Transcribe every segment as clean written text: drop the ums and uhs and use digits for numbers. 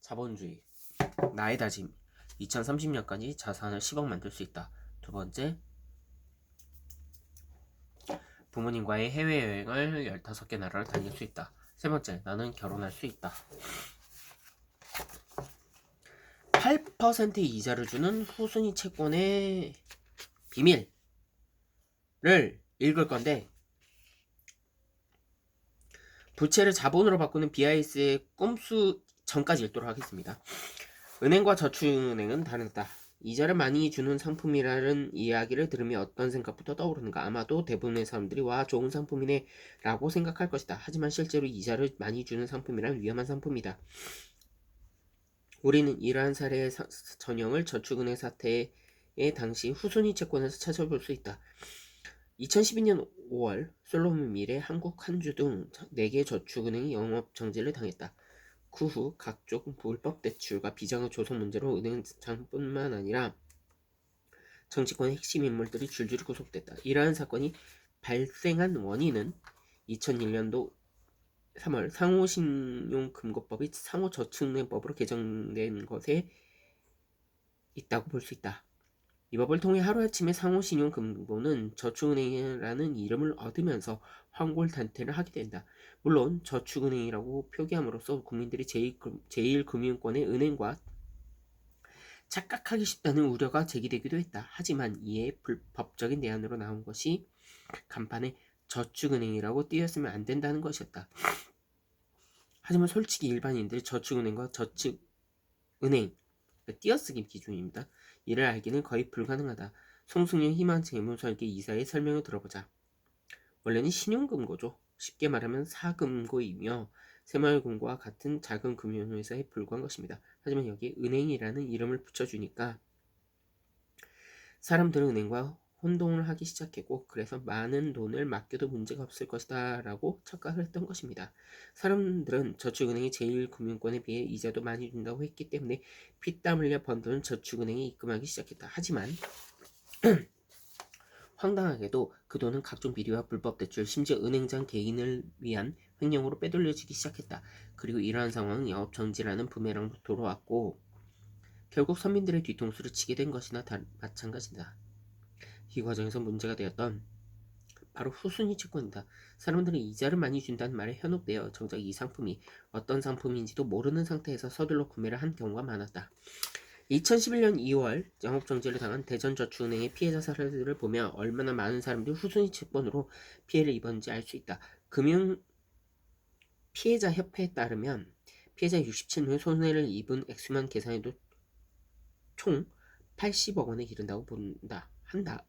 자본주의. 나의 다짐. 2030년까지 자산을 10억 만들 수 있다. 두 번째, 부모님과의 해외여행을 15개 나라를 다닐 수 있다. 세 번째, 나는 결혼할 수 있다. 8% 이자를 주는 후순위 채권의 비밀을 읽을 건데, 부채를 자본으로 바꾸는 BIS의 꼼수 전까지 읽도록 하겠습니다. 은행과 저축은행은 다르다. 이자를 많이 주는 상품이라는 이야기를 들으면 어떤 생각부터 떠오르는가? 아마도 대부분의 사람들이 와, 좋은 상품이네 라고 생각할 것이다. 하지만 실제로 이자를 많이 주는 상품이란 위험한 상품이다. 우리는 이러한 사례의 전형을 저축은행 사태의 당시 후순위 채권에서 찾아볼 수 있다. 2012년 5월 솔로몬 밀의 한국 한주 등 4개 저축은행이 영업 정지를 당했다. 그 후 각종 불법 대출과 비장의 조성 문제로 은행장뿐만 아니라 정치권의 핵심 인물들이 줄줄이 구속됐다. 이러한 사건이 발생한 원인은 2001년도 3월 상호신용금고법이 상호저축은행법으로 개정된 것에 있다고 볼 수 있다. 이 법을 통해 하루아침에 상호신용금고는 저축은행이라는 이름을 얻으면서 환골단태를 하게 된다. 물론 저축은행이라고 표기함으로써 국민들이 제1금융권의 은행과 착각하기 쉽다는 우려가 제기되기도 했다. 하지만 이에 불법적인 내용으로 나온 것이 간판에 저축은행이라고 띄었으면 안 된다는 것이었다. 하지만 솔직히 일반인들이 저축은행과 저축은행 띄어쓰기 기준입니다. 이를 알기는 거의 불가능하다. 송승윤 희망재무설계 이사의 설명을 들어보자. 원래는 신용금고죠. 쉽게 말하면 사금고이며 새마을금고와 같은 작은 금융회사에 불과한 것입니다. 하지만 여기에 은행이라는 이름을 붙여주니까 사람들은 은행과 혼동을 하기 시작했고, 그래서 많은 돈을 맡겨도 문제가 없을 것이다 라고 착각을 했던 것입니다. 사람들은 저축은행이 제1금융권에 비해 이자도 많이 준다고 했기 때문에 피땀 흘려 번 돈은 저축은행에 입금하기 시작했다. 하지만 황당하게도 그 돈은 각종 비리와 불법 대출, 심지어 은행장 개인을 위한 횡령으로 빼돌려지기 시작했다. 그리고 이러한 상황은 영업 정지라는 부메랑으로 돌아왔고, 결국 서민들의 뒤통수를 치게 된 것이나 마찬가지다. 이 과정에서 문제가 되었던 바로 후순위 채권이다. 사람들은 이자를 많이 준다는 말에 현혹되어 정작 이 상품이 어떤 상품인지도 모르는 상태에서 서둘러 구매를 한 경우가 많았다. 2011년 2월 영업정지를 당한 대전저축은행의 피해자 사례들을 보면 얼마나 많은 사람들이 후순위 채권으로 피해를 입었는지 알 수 있다. 금융 피해자 협회에 따르면 피해자 67명이 손해를 입은 액수만 계산해도 총 80억 원에 이른다고 한다.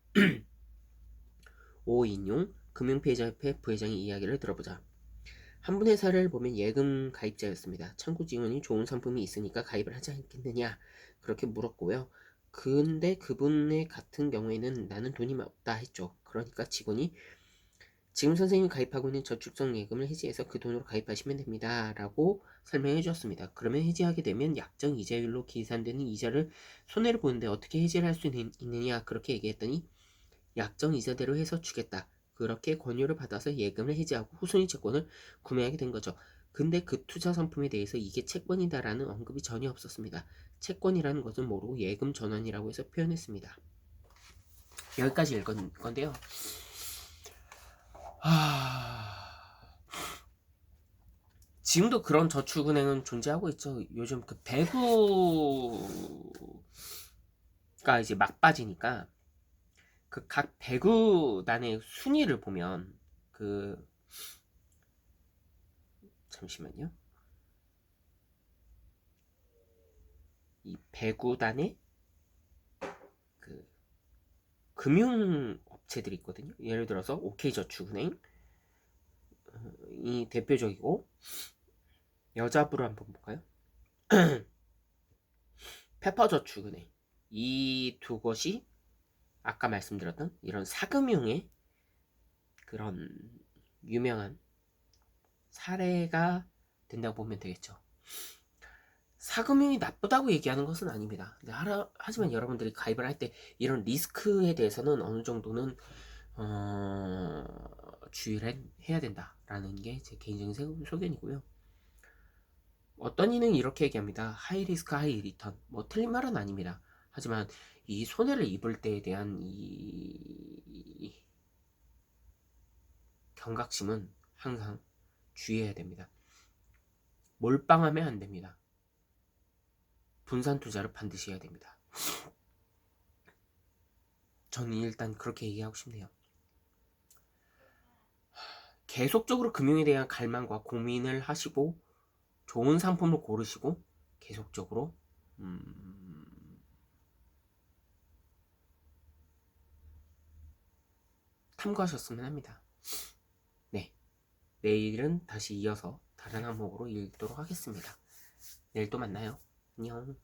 오인용 금융피해자협회 부회장의 이야기를 들어보자. 한 분의 사례를 보면 예금 가입자였습니다. 창구 지원이 좋은 상품이 있으니까 가입을 하지 않겠느냐 그렇게 물었고요. 근데 그분의 같은 경우에는 나는 돈이 없다 했죠. 그러니까 직원이 지금 선생님이 가입하고 있는 저축성 예금을 해지해서 그 돈으로 가입하시면 됩니다 라고 설명해 주었습니다. 그러면 해지하게 되면 약정 이자율로 계산되는 이자를 손해를 보는데 어떻게 해지를 할 수 있느냐 그렇게 얘기했더니 약정 이자대로 해서 주겠다. 그렇게 권유를 받아서 예금을 해지하고 후순위 채권을 구매하게 된 거죠. 근데 그 투자 상품에 대해서 이게 채권이다라는 언급이 전혀 없었습니다. 채권이라는 것은 모르고 예금 전환이라고 해서 표현했습니다. 여기까지 읽은 건데요. 지금도 그런 저축은행은 존재하고 있죠. 요즘 그 배구가 이제 막 빠지니까 그 각 배구단의 순위를 보면 잠시만요. 이 배구단의 그 금융업체들이 있거든요. 예를 들어서 OK저축은행이 대표적이고, 여자부로 한번 볼까요? 페퍼저축은행. 이 두 곳이 아까 말씀드렸던 이런 사금융의 그런 유명한 사례가 된다고 보면 되겠죠. 사금융이 나쁘다고 얘기하는 것은 아닙니다. 하지만 여러분들이 가입을 할 때 이런 리스크에 대해서는 어느 정도는 주의를 해야 된다라는 게 제 개인적인 소견이고요. 어떤 이는 이렇게 얘기합니다. 하이 리스크 하이 리턴. 뭐 틀린 말은 아닙니다. 하지만 이 손해를 입을 때에 대한 이 경각심은 항상 주의해야 됩니다. 몰빵하면 안 됩니다. 분산 투자를 반드시 해야 됩니다. 저는 일단 그렇게 얘기하고 싶네요. 계속적으로 금융에 대한 갈망과 고민을 하시고 좋은 상품을 고르시고 계속적으로 탐구하셨으면 합니다. 네, 내일은 다시 이어서 다른 항목으로 읽도록 하겠습니다. 내일 또 만나요. 안녕.